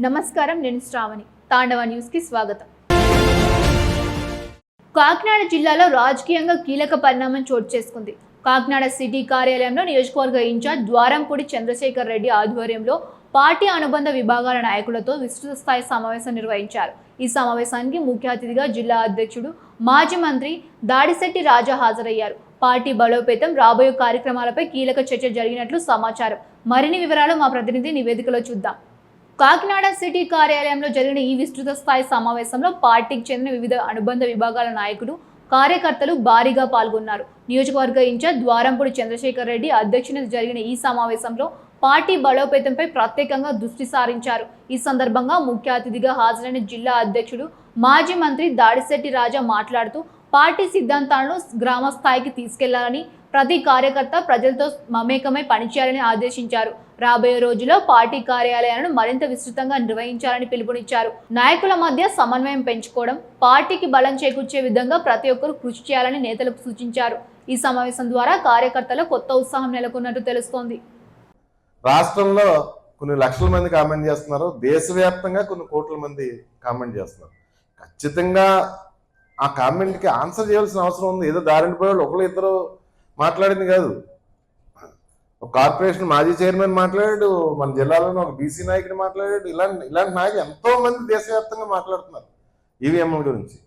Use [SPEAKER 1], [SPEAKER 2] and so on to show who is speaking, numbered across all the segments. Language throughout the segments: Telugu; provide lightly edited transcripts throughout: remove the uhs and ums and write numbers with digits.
[SPEAKER 1] నమస్కారం, నేను శ్రావణి. తాండవ న్యూస్ కి స్వాగతం. కాకినాడ జిల్లాలో రాజకీయంగా కీలక పరిణామం చోటు చేసుకుంది. కాకినాడ సిటీ కార్యాలయంలో నియోజకవర్గ ఇన్ఛార్జ్ ద్వారంపూడి చంద్రశేఖర్ రెడ్డి ఆధ్వర్యంలో పార్టీ అనుబంధ విభాగాల నాయకులతో విస్తృత స్థాయి సమావేశం నిర్వహించారు. ఈ సమావేశానికి ముఖ్య అతిథిగా జిల్లా అధ్యక్షుడు, మాజీ మంత్రి దాడిశెట్టి రాజా హాజరయ్యారు. పార్టీ బలోపేతం, రాబోయే కార్యక్రమాలపై కీలక చర్చ జరిగినట్లు సమాచారం. మరిన్ని వివరాలు మా ప్రతినిధి నివేదికలో చూద్దాం. కాకినాడ సిటీ కార్యాలయంలో జరిగిన ఈ విస్తృత స్థాయి సమావేశంలో పార్టీకి చెందిన వివిధ అనుబంధ విభాగాల నాయకులు, కార్యకర్తలు భారీగా పాల్గొన్నారు. నియోజకవర్గ ఇన్ఛార్జ్ ద్వారంపూడి చంద్రశేఖర్ రెడ్డి అధ్యక్షతన జరిగిన ఈ సమావేశంలో పార్టీ బలోపేతంపై ప్రత్యేకంగా దృష్టి సారించారు. ఈ సందర్భంగా ముఖ్య అతిథిగా హాజరైన జిల్లా అధ్యక్షుడు, మాజీ మంత్రి దాడిశెట్టి రాజా మాట్లాడుతూ పార్టీ సిద్ధాంతాలను గ్రామ స్థాయికి తీసుకెళ్లాలని, ప్రతి కార్యకర్త ప్రజలతో మమేకమై పనిచేయాలని ఆదేశించారు. రాబోయే రోజుల్లో పార్టీ కార్యాలయాలను మరింత విస్తృతంగా నిర్వహించాలని పిలుపునిచ్చారు. నాయకుల మధ్య సమన్వయం పెంచుకోవడం, పార్టీకి బలం చేకూర్చే విధంగా ప్రతి ఒక్కరూ కృషి చేయాలని నేతలకు సూచించారు. ఈ సమావేశం ద్వారా కార్యకర్తల కొత్త ఉత్సాహం నెలకొన్నట్టు తెలుస్తోంది.
[SPEAKER 2] రాష్ట్రంలో కొన్ని లక్షల మంది కామెంట్ చేస్తున్నారు, దేశవ్యాప్తంగా కొన్ని కోట్ల మంది కామెంట్ చేస్తున్నారు. ఖచ్చితంగా ఆ కామెంట్కి ఆన్సర్ చేయాల్సిన అవసరం ఉంది. ఏదో దారిని పోయేవాళ్ళు ఒకళ్ళు ఇద్దరు మాట్లాడింది కాదు. ఒక కార్పొరేషన్ మాజీ చైర్మన్ మాట్లాడాడు, మన జిల్లాలోనే ఒక బీసీ నాయకుడు మాట్లాడాడు. ఇలాంటి నాయకులు ఎంతో మంది దేశవ్యాప్తంగా మాట్లాడుతున్నారు ఈవీఎంల గురించి.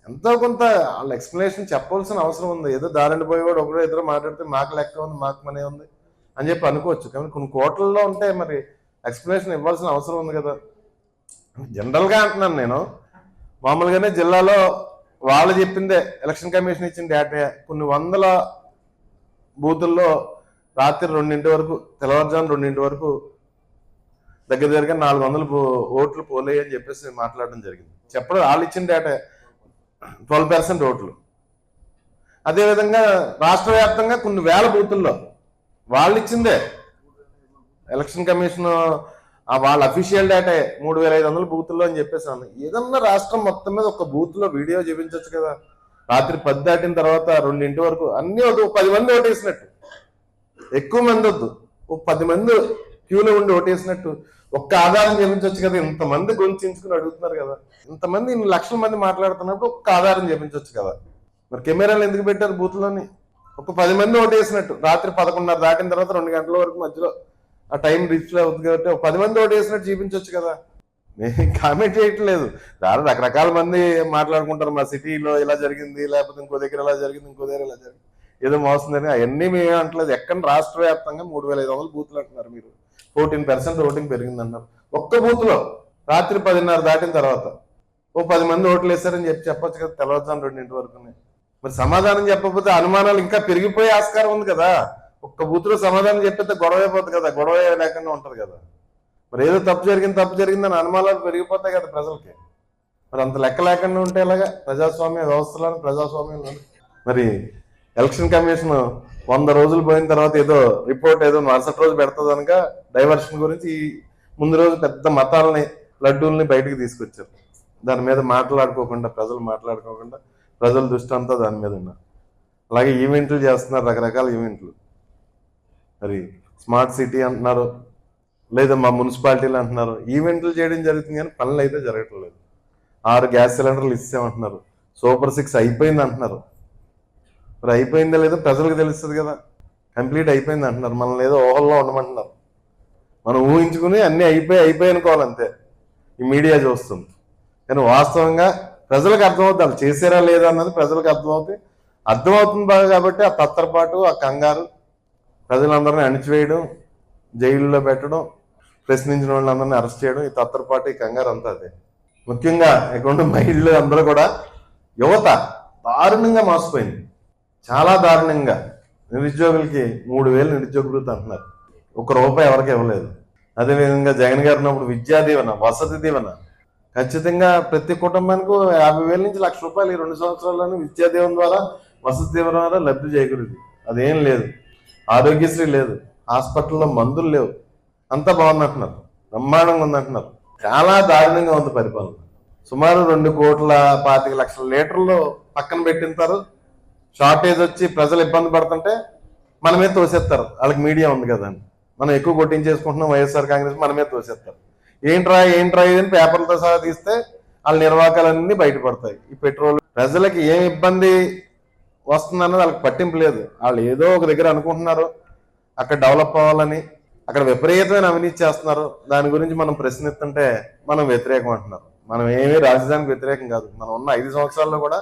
[SPEAKER 2] ఎంతో కొంత వాళ్ళ ఎక్స్ప్లెనేషన్ చెప్పవలసిన అవసరం ఉంది. ఏదో దారిని పోయేవాడు ఒకరు ఇద్దరు మాట్లాడితే మాకు లెక్క ఉంది, మాకు మనీ ఉంది అని చెప్పి అనుకోవచ్చు. కానీ కొన్ని కోట్లలో ఉంటే మరి ఎక్స్ప్లెనేషన్ ఇవ్వాల్సిన అవసరం ఉంది కదా. జనరల్గా అంటున్నాను నేను, మామూలుగానే జిల్లాలో వాళ్ళు చెప్పిందే, ఎలక్షన్ కమిషన్ ఇచ్చిన డేటా, కొన్ని వందల బూతుల్లో రాత్రి 2 వరకు, తెల్లవారుజాము 2 వరకు దగ్గర 400 ఓట్లు పోలేయి అని చెప్పేసి మాట్లాడడం జరిగింది. చెప్పడం వాళ్ళు ఇచ్చిన డేటా 12% ఓట్లు. అదేవిధంగా రాష్ట్ర వ్యాప్తంగా కొన్ని వేల బూతుల్లో వాళ్ళు ఇచ్చిందే, ఎలక్షన్ కమిషన్ వాళ్ళ అఫీషియల్ డేటా 3500 బూతుల్లో అని చెప్పేసి అన్న. ఏదన్నా రాష్ట్రం మొత్తం మీద ఒక బూత్లో వీడియో చూపించవచ్చు కదా. రాత్రి 10 దాటిన తర్వాత 2 వరకు అన్ని ఒక 10 మంది ఓటేసినట్టు, ఎక్కువ మంది వద్దు, ఒక 10 మంది క్యూలో ఉండి ఓటేసినట్టు ఒక్క ఆధారం చూపించవచ్చు కదా. ఇంతమంది గొంతించుకుని అడుగుతున్నారు కదా, ఇంతమంది ఇన్ని లక్షల మంది మాట్లాడుతున్నప్పుడు ఒక్క ఆధారం చూపించవచ్చు కదా. మరి కెమెరాలు ఎందుకు పెట్టారు బూత్లోని? ఒక 10 మంది ఓటేసినట్టు, రాత్రి 11:30 దాటిన తర్వాత 2 గంటల వరకు మధ్యలో ఆ టైం రిచ్లో అవుతుంది కాబట్టి ఒక 10 మంది ఓటేసినట్టు చూపించవచ్చు కదా. నేను కామెంట్ చేయట్లేదు, దాని రకరకాల మంది మాట్లాడుకుంటారు. మా సిటీలో ఇలా జరిగింది, లేకపోతే ఇంకో దగ్గర ఇలా జరిగింది, ఇంకో దగ్గర ఇలా జరిగింది, ఏదో మోస్తుందని. అవన్నీ మేము అంటలేదు. ఎక్కడ రాష్ట్ర వ్యాప్తంగా 3500 బూత్లు అంటున్నారు మీరు. 14% ఓటింగ్ పెరిగింది అన్నారు ఒక్క బూత్లో. రాత్రి 10:30 దాటిన తర్వాత ఓ 10 మంది ఓట్లు వేస్తారని చెప్పొచ్చు కదా, తెల్లవారుజాము 2 వరకు. మరి సమాధానం చెప్పకపోతే అనుమానాలు ఇంకా పెరిగిపోయే ఆస్కారం ఉంది కదా. ఒక్క బూత్లో సమాధానం చెప్పితే గొడవ అయిపోతుంది కదా, గొడవ లేకుండా ఉంటుంది కదా. మరి ఏదో తప్పు జరిగిందని అనుమానాలు పెరిగిపోతాయి కదా ప్రజలకి. మరి అంత లెక్క లేకుండా ఉంటే ఎలాగా ప్రజాస్వామ్య వ్యవస్థలను, ప్రజాస్వామ్యంలో? మరి ఎలక్షన్ కమిషన్ 100 రోజులు పోయిన తర్వాత ఏదో రిపోర్ట్ ఏదో మరుసటి రోజు పెడుతుంది కనుక డైవర్షన్ గురించి ముందు రోజు పెద్ద మతాలని, లడ్డూల్ని బయటకు తీసుకొచ్చారు. దాని మీద ప్రజలు మాట్లాడుకోకుండా ప్రజల దృష్టి అంతా దాని మీద ఉన్నారు. అలాగే ఈవెంట్లు చేస్తున్నారు, రకరకాల ఈవెంట్లు. మరి స్మార్ట్ సిటీ అంటున్నారు, లేదా మా మున్సిపాలిటీలు అంటున్నారు. ఈవెంట్లు చేయడం జరుగుతుంది కానీ పనులు అయితే జరగట్లేదు. 6 గ్యాస్ సిలిండర్లు ఇచ్చామంటున్నారు, సూపర్ 6 అయిపోయింది అంటున్నారు. మరి అయిపోయిందో లేదో ప్రజలకు తెలుస్తుంది కదా. కంప్లీట్ అయిపోయింది అంటున్నారు, మనల్ని ఏదో ఊహల్లో ఉండమంటున్నారు. మనం ఊహించుకుని అన్నీ అయిపోయి అనుకోవాలంతే, ఈ మీడియా చూస్తుంది. కానీ వాస్తవంగా ప్రజలకు అర్థమవుతుంది, వాళ్ళు చేసారా లేదా అన్నది ప్రజలకు అర్థమవుతుంది బాగా. కాబట్టి ఆ తత్తరపాటు, ఆ కంగారు, ప్రజలందరినీ అణిచివేయడం, జైల్లో పెట్టడం, ప్రశ్నించిన వాళ్ళందరినీ అరెస్ట్ చేయడం, ఈ తత్తరపాటు, ఈ కంగారు అంతా అదే. ముఖ్యంగా ఇక్కడ మహిళలు అందరూ కూడా, యువత దారుణంగా మోసపోయింది, చాలా దారుణంగా. నిరుద్యోగులకి 3000 నిరుద్యోగ భృతి అంటున్నారు, ₹1 ఎవరికి ఇవ్వలేదు. అదేవిధంగా జగన్ గారు ఉన్నప్పుడు విద్యా దీవెన, వసతి దీవెన, ఖచ్చితంగా ప్రతి కుటుంబానికి 50,000 నుంచి ₹1,00,000 ఈ 2 సంవత్సరాల్లోనూ విద్యా దీవెన ద్వారా, వసతి దీవెన ద్వారా లబ్ధి చేకూరింది. అదేం లేదు. ఆరోగ్యశ్రీ లేదు, హాస్పిటల్లో మందులు లేవు. అంతా బాగుందంటున్నారు, బ్రహ్మాండంగా ఉందంటున్నారు. చాలా దారుణంగా ఉంది పరిపాలన. సుమారు 2,25,00,000 లీటర్లు పక్కన పెట్టింటారు. షార్టేజ్ వచ్చి ప్రజలు ఇబ్బంది పడుతుంటే మనమే తోసేస్తారు. వాళ్ళకి మీడియా ఉంది కదా అని. మనం ఎక్కువ కొట్టించేసుకుంటున్నాం వైఎస్ఆర్ కాంగ్రెస్, మనమే తోసేస్తారు. ఏంట్రా ఇదని పేపర్లతో సహా తీస్తే వాళ్ళ నిర్వాకాలన్నీ బయటపడతాయి. ఈ పెట్రోల్ ప్రజలకి ఏం ఇబ్బంది వస్తుందన్నది వాళ్ళకి పట్టింపు లేదు. వాళ్ళు ఏదో ఒక దగ్గర అనుకుంటున్నారు అక్కడ డెవలప్ అవ్వాలని, అక్కడ విపరీతమైన అవినీతి చేస్తున్నారు. దాని గురించి మనం ప్రశ్నిస్తుంటే మనం వ్యతిరేకం అంటున్నారు. మనం ఏమీ రాజధానికి వ్యతిరేకం కాదు. మనం ఉన్న 5 సంవత్సరాల్లో కూడా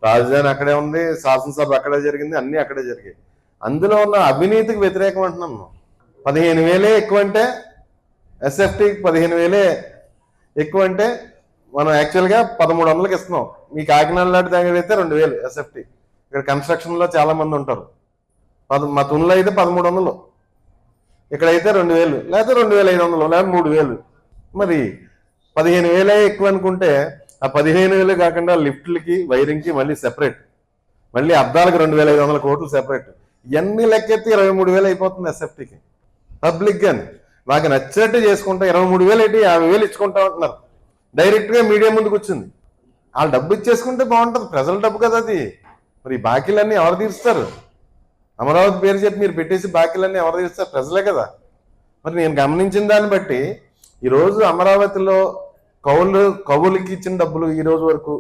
[SPEAKER 2] రాజధాని అక్కడే ఉంది, శాసనసభ అక్కడే జరిగింది, అన్ని అక్కడే జరిగాయి. అందులో ఉన్న అవినీతికి వ్యతిరేకం అంటున్నాం. 15,000 ఎక్కువ అంటే ఎస్ఎఫ్టీకి 15,000 ఎక్కువ అంటే మనం యాక్చువల్గా 1,300కి ఇస్తున్నాం. మీ కాకినాడ లాంటి దగ్గర అయితే 2,000 ఎస్ఎఫ్టీ. ఇక్కడ కన్స్ట్రక్షన్లో చాలా మంది ఉంటారు. మా తునిలో అయితే 1,300, ఇక్కడైతే 2,000, లేకపోతే 2,500, లేకపోతే 3,000. మరి 15,000 ఎక్కువ అనుకుంటే ఆ 15,000 కాకుండా లిఫ్ట్లకి వైరింగ్కి మళ్ళీ సెపరేట్, మళ్ళీ అద్దాలకు 2,500 కోట్లు సెపరేట్. ఇవన్నీ లెక్కెత్తి 23,000 అయిపోతుంది ఎస్ఎఫ్టీకి. పబ్లిక్ గాని నాకు నచ్చినట్టు చేసుకుంటా 23,000 ఏంటి 50,000 ఇచ్చుకుంటా ఉంటున్నారు. డైరెక్ట్గా మీడియా ముందుకు వచ్చింది. వాళ్ళు డబ్బు ఇచ్చేసుకుంటే బాగుంటుంది, ప్రజల డబ్బు కదా అది. మరి ఈ బాకీలన్నీ ఎవరు తీరుస్తారు? అమరావతి పేరు చెప్పి మీరు పెట్టేసి బాకీలన్నీ ఎవరు తీరుస్తారు? ప్రజలే కదా. మరి నేను గమనించిన దాన్ని బట్టి ఈరోజు అమరావతిలో కవులకి ఇచ్చిన డబ్బులు ఈ రోజు వరకు,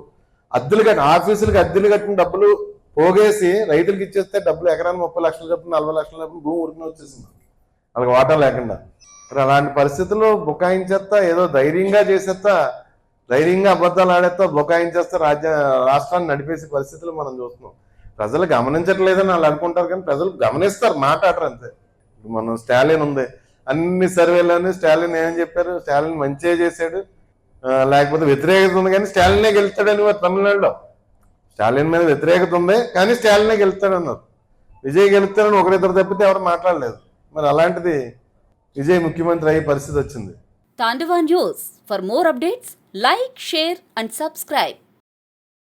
[SPEAKER 2] అద్దెలు కట్టిన ఆఫీసులకి అద్దెలు కట్టిన డబ్బులు పోగేసి రైతులకు ఇచ్చేస్తే డబ్బులు ఎకరానికి 30 లక్షలు డబ్బులు 40 లక్షల డబ్బులు భూమి ఉరికిన వచ్చేసింది వాళ్ళకి వాటా లేకుండా. మరి అలాంటి పరిస్థితుల్లో బుకాయించేస్తా, ఏదో ధైర్యంగా చేసేస్తా, ధైర్యంగా అబద్ధాలు ఆడేస్తా, బుకాయించేస్తా రాష్ట్రాన్ని నడిపేసే పరిస్థితులు మనం చూస్తున్నాం. ప్రజలు గమనించట్లేదని వాళ్ళు అనుకుంటారు, కానీ ప్రజలు గమనిస్తారు, మాట్లాడరు అంతే. మనం స్టాలిన్ ఉంది, అన్ని సర్వేలోనే స్టాలిన్ ఏమని చెప్పారు? స్టాలిన్ మంచిగా చేశాడు, లేకపోతే వ్యతిరేకత ఉంది కానీ స్టాలినే గెలుస్తాడని తమిళనాడులో స్టాలిన్ మీద వ్యతిరేకత ఉంది కానీ స్టాలినే గెలుస్తాడన్నారు. విజయ్ గెలుస్తాడని ఒకరిద్దరు తప్పితే ఎవరు మాట్లాడలేదు. మరి అలాంటిది విజయ్ ముఖ్యమంత్రి అయ్యే పరిస్థితి వచ్చింది.
[SPEAKER 3] Tandava News. For more updates, like, share and subscribe.